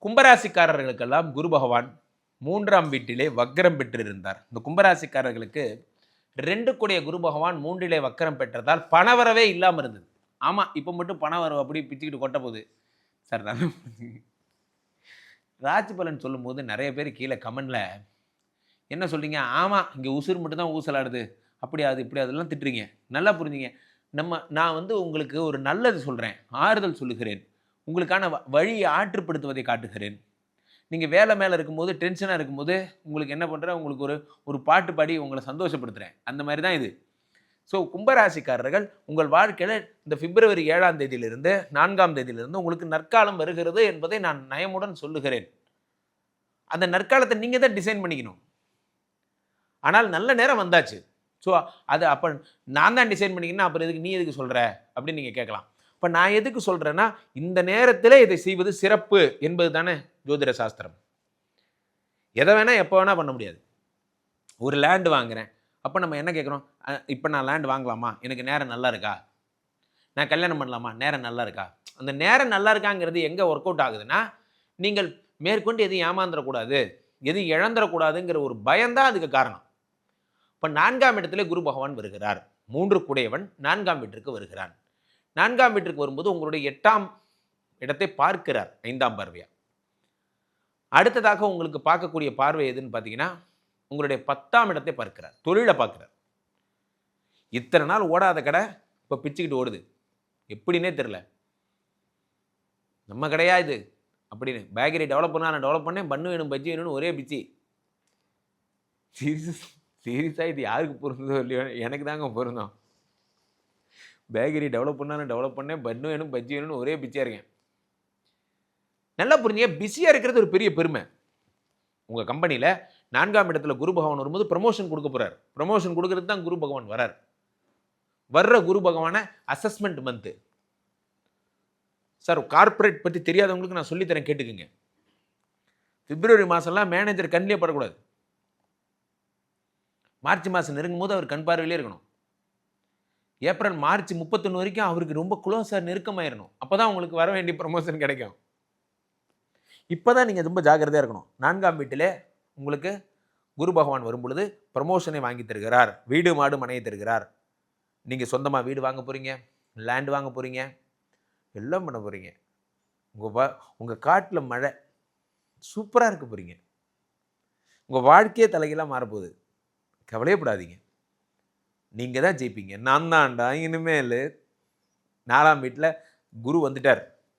கும்பராசிக்காரர்களுக்கெல்லாம் குரு பகவான் 3ஆம் வீட்டிலே வக்ரம் பெற்றிருந்தார். இந்த கும்பராசிக்காரர்களுக்கு 2 கூடிய குரு பகவான் 3லே வக்ரம் பெற்றதால் பணவரவே இல்லாமல் இருந்தது. ஆமாம், இப்போ மட்டும் பண வரவு அப்படி பிச்சுக்கிட்டு கொட்ட போகுது சார். நல்லா ராசி பலன் சொல்லும்போது நிறைய பேர் கீழே கமெண்டில் என்ன சொல்கிறீங்க, ஆமாம் இங்கே உசுர் மட்டும் தான் ஊசலாடுது, அப்படி அது இப்படி அதெல்லாம் திட்டுறீங்க. நல்லா புரிஞ்சுங்க. நான் உங்களுக்கு ஒரு நல்லது சொல்கிறேன், ஆறுதல் சொல்லுகிறேன், உங்களுக்கான வழியை ஆற்றுப்படுத்துவதை காட்டுகிறேன். நீங்கள் வேலை மேலே இருக்கும்போது டென்ஷனாக இருக்கும்போது உங்களுக்கு என்ன பண்ணுறேன், உங்களுக்கு ஒரு பாட்டு பாடி உங்களை சந்தோஷப்படுத்துகிறேன். அந்த மாதிரி தான் இது. ஸோ கும்பராசிக்காரர்கள் உங்கள் வாழ்க்கையில் இந்த பிப்ரவரி 7ஆம் தேதியிலிருந்து 4ஆம் தேதியிலிருந்து உங்களுக்கு நற்காலம் வருகிறது என்பதை நான் நயமுடன் சொல்லுகிறேன். அந்த நற்காலத்தை நீங்கள் தான் டிசைன் பண்ணிக்கணும். ஆனால் நல்ல நேரம் வந்தாச்சு. ஸோ அது அப்போ நான் தான் டிசைன் பண்ணிக்கணும், அப்புறம் எதுக்கு நீ எதுக்கு சொல்கிற அப்படின்னு நீங்கள் கேட்கலாம். இப்போ நான் எதுக்கு சொல்கிறேன்னா, இந்த நேரத்தில் இதை செய்வது சிறப்பு என்பது தானே ஜோதிட சாஸ்திரம். எதை வேணால் எப்போ வேணால் பண்ண முடியாது. ஒரு லேண்டு வாங்குகிறேன், அப்போ நம்ம என்ன கேட்குறோம், இப்போ நான் லேண்டு வாங்கலாமா, எனக்கு நேரம் நல்லா இருக்கா, நான் கல்யாணம் பண்ணலாமா, நேரம் நல்லா இருக்கா. அந்த நேரம் நல்லா இருக்காங்கிறது எங்கே ஒர்க் அவுட் ஆகுதுன்னா, நீங்கள் மேற்கொண்டு எதுவும் ஏமாந்துடக்கூடாது, எதுவும் இழந்துடக்கூடாதுங்கிற ஒரு பயம்தான் அதுக்கு காரணம். இப்போ 4ஆம் இடத்துல குரு பகவான் வருகிறார். 3 கூடையவன் 4ஆம் வீட்டிற்கு வருகிறான். 4ஆம் வீட்டிற்கு வரும்போது உங்களுடைய 8ஆம் இடத்தை பார்க்கிறார் 5ஆம் பார்வையா. அடுத்ததாக உங்களுக்கு பார்க்கக்கூடிய பார்வை எதுன்னு பார்த்தீங்கன்னா, உங்களுடைய 10ஆம் இடத்தை பார்க்கிறார், தொழிலை பார்க்கிறார். இத்தனை நாள் ஓடாத கடை இப்போ பிச்சுக்கிட்டு ஓடுது, எப்படின்னே தெரில. நம்ம கடையா இது அப்படின்னு பேக்கரி டெவலப் பண்ணால் நான் டெவலப் பண்ணேன், பண்ணு வேணும் பஜ்ஜி வேணும்னு ஒரே பிச்சு. சீரியஸாக இது யாருக்கு பொருந்தோ இல்லையோ, எனக்கு தாங்க பொருந்தோம். பேக்கரி டெவலப் பண்ணாலும் டெவலப் பண்ணேன், பண்ணு வேணும் பஜ்ஜி வேணும்னு ஒரே பிச்சியாக இருக்கேன். நல்லா புரிஞ்சுங்க, பிஸியாக இருக்கிறது ஒரு பெரிய பெருமை. உங்கள் கம்பெனியில் 4ஆம் இடத்துல குரு பகவான் வரும்போது ப்ரமோஷன் கொடுக்க போகிறார். ப்ரமோஷன் கொடுக்கறது தான் குரு பகவான் வரார். வர்ற குரு பகவான அசஸ்மெண்ட் மந்த்து. சார் கார்பரேட் பற்றி தெரியாதவங்களுக்கு நான் சொல்லித்தரேன், கேட்டுக்குங்க. பிப்ரவரி மாதம்லாம் மேனேஜர் கண்ணிலே படக்கூடாது. மார்ச் மாதம் நெருங்கும் போது அவர் கண் பார்வையிலே இருக்கணும். ஏப்ரல் மார்ச் 31 வரைக்கும் அவருக்கு ரொம்ப க்ளோஸாக நெருக்கமாயிடணும். அப்போ தான் உங்களுக்கு வர வேண்டிய ப்ரமோஷன் கிடைக்கும். இப்போ தான் நீங்கள் ரொம்ப ஜாக்கிரதையாக இருக்கணும். 4ஆம் வீட்டிலே உங்களுக்கு குரு பகவான் வரும் பொழுது ப்ரமோஷனை வாங்கி தருகிறார், வீடு மாடு மனையை தருகிறார். நீங்கள் சொந்தமாக வீடு வாங்க போகிறீங்க, லேண்டு வாங்க போகிறீங்க, எல்லாம் பண்ண போகிறீங்க. உங்கள் காட்டில் மழை சூப்பராக இருக்க போகிறீங்க. உங்கள் வாழ்க்கையே தலைகீழாக மாறப்போகுது. கவலையப்படாதீங்க, நீங்கள் தான் ஜெயிப்பீங்க. நான் தான்டா இனிமேல் 4ஆம் வீட்டில் குரு வந்துட்டார்.